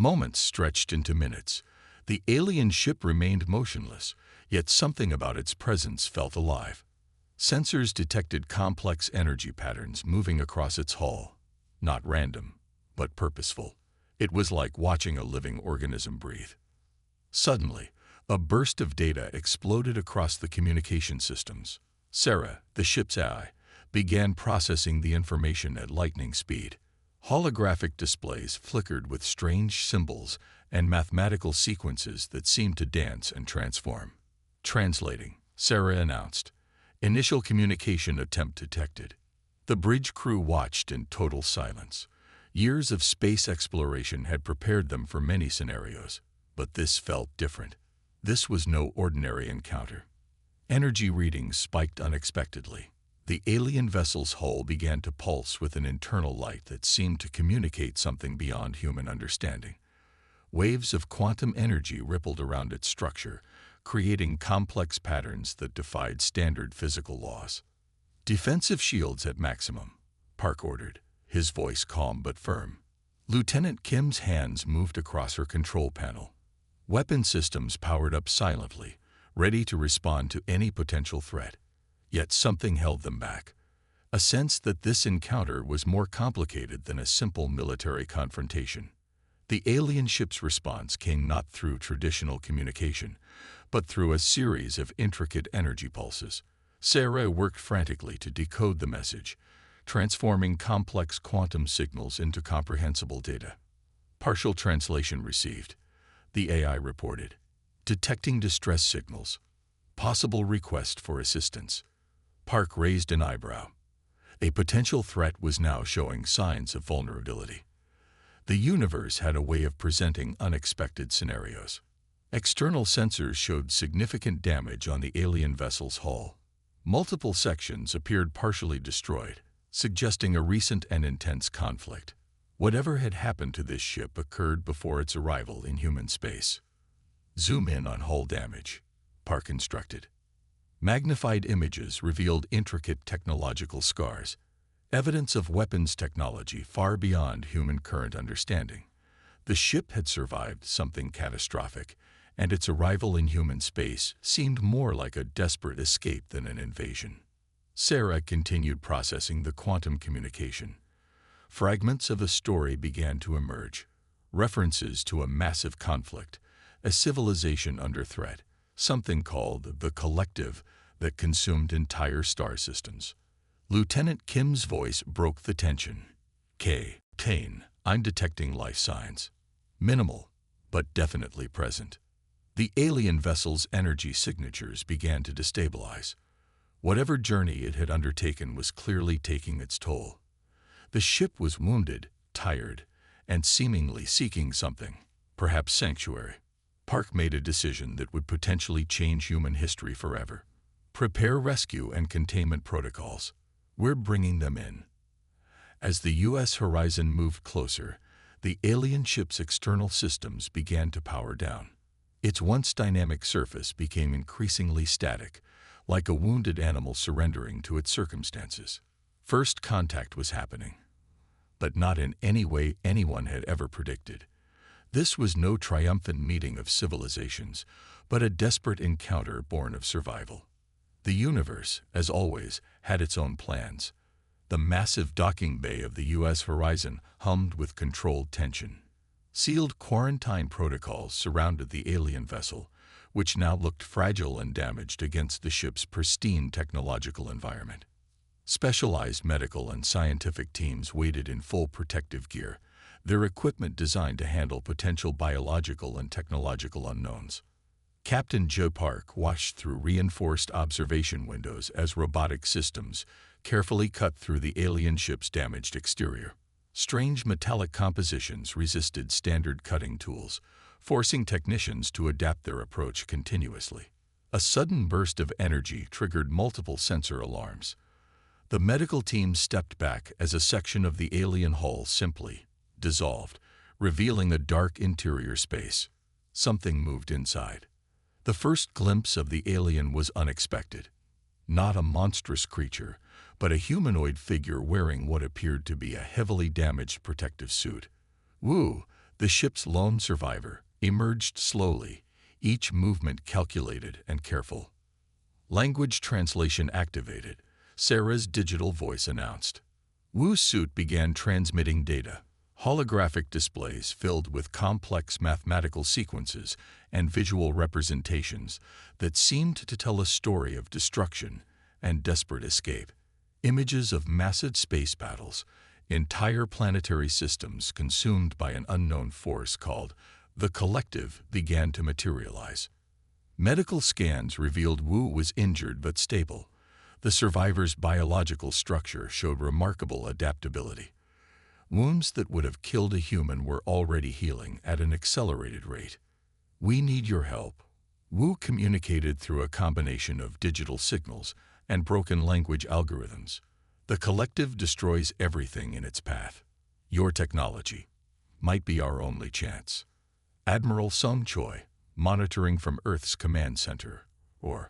Moments stretched into minutes. The alien ship remained motionless, yet something about its presence felt alive. Sensors detected complex energy patterns moving across its hull. Not random, but purposeful. It was like watching a living organism breathe. Suddenly, a burst of data exploded across the communication systems. Sarah, the ship's AI, began processing the information at lightning speed. Holographic displays flickered with strange symbols and mathematical sequences that seemed to dance and transform. Translating, Sarah announced. Initial communication attempt detected. The bridge crew watched in total silence. Years of space exploration had prepared them for many scenarios, but this felt different. This was no ordinary encounter. Energy readings spiked unexpectedly. The alien vessel's hull began to pulse with an internal light that seemed to communicate something beyond human understanding. Waves of quantum energy rippled around its structure, creating complex patterns that defied standard physical laws. Defensive shields at maximum, Park ordered, his voice calm but firm. Lieutenant Kim's hands moved across her control panel. Weapon systems powered up silently, ready to respond to any potential threat. Yet something held them back. A sense that this encounter was more complicated than a simple military confrontation. The alien ship's response came not through traditional communication, but through a series of intricate energy pulses. Sarah worked frantically to decode the message, transforming complex quantum signals into comprehensible data. Partial translation received, the AI reported. Detecting distress signals. Possible request for assistance. Park raised an eyebrow. A potential threat was now showing signs of vulnerability. The universe had a way of presenting unexpected scenarios. External sensors showed significant damage on the alien vessel's hull. Multiple sections appeared partially destroyed, suggesting a recent and intense conflict. Whatever had happened to this ship occurred before its arrival in human space. Zoom in on hull damage, Park instructed. Magnified images revealed intricate technological scars, evidence of weapons technology far beyond human current understanding. The ship had survived something catastrophic, and its arrival in human space seemed more like a desperate escape than an invasion. Sarah continued processing the quantum communication. Fragments of a story began to emerge, references to a massive conflict, a civilization under threat, something called the Collective that consumed entire star systems. Lieutenant Kim's voice broke the tension. Kane, I'm detecting life signs. Minimal, but definitely present. The alien vessel's energy signatures began to destabilize. Whatever journey it had undertaken was clearly taking its toll. The ship was wounded, tired, and seemingly seeking something, perhaps sanctuary. Park made a decision that would potentially change human history forever. Prepare rescue and containment protocols. We're bringing them in. As the U.S. horizon moved closer, the alien ship's external systems began to power down. Its once dynamic surface became increasingly static, like a wounded animal surrendering to its circumstances. First contact was happening, but not in any way anyone had ever predicted. This was no triumphant meeting of civilizations, but a desperate encounter born of survival. The universe, as always, had its own plans. The massive docking bay of the U.S. horizon hummed with controlled tension. Sealed quarantine protocols surrounded the alien vessel, which now looked fragile and damaged against the ship's pristine technological environment. Specialized medical and scientific teams waited in full protective gear, their equipment designed to handle potential biological and technological unknowns. Captain Joe Park watched through reinforced observation windows as robotic systems carefully cut through the alien ship's damaged exterior. Strange metallic compositions resisted standard cutting tools, forcing technicians to adapt their approach continuously. A sudden burst of energy triggered multiple sensor alarms. The medical team stepped back as a section of the alien hull simply dissolved, revealing a dark interior space. Something moved inside. The first glimpse of the alien was unexpected. Not a monstrous creature, but a humanoid figure wearing what appeared to be a heavily damaged protective suit. Woo! The ship's lone survivor emerged slowly, each movement calculated and careful. Language translation activated, Sarah's digital voice announced. Wu's suit began transmitting data. Holographic displays filled with complex mathematical sequences and visual representations that seemed to tell a story of destruction and desperate escape. Images of massive space battles, entire planetary systems consumed by an unknown force called the Collective began to materialize. Medical scans revealed Wu was injured but stable. The survivor's biological structure showed remarkable adaptability. Wounds that would have killed a human were already healing at an accelerated rate. "We need your help." Wu communicated through a combination of digital signals and broken language algorithms. The Collective destroys everything in its path. Your technology might be our only chance. Admiral Sung Choi, monitoring from Earth's command center. Or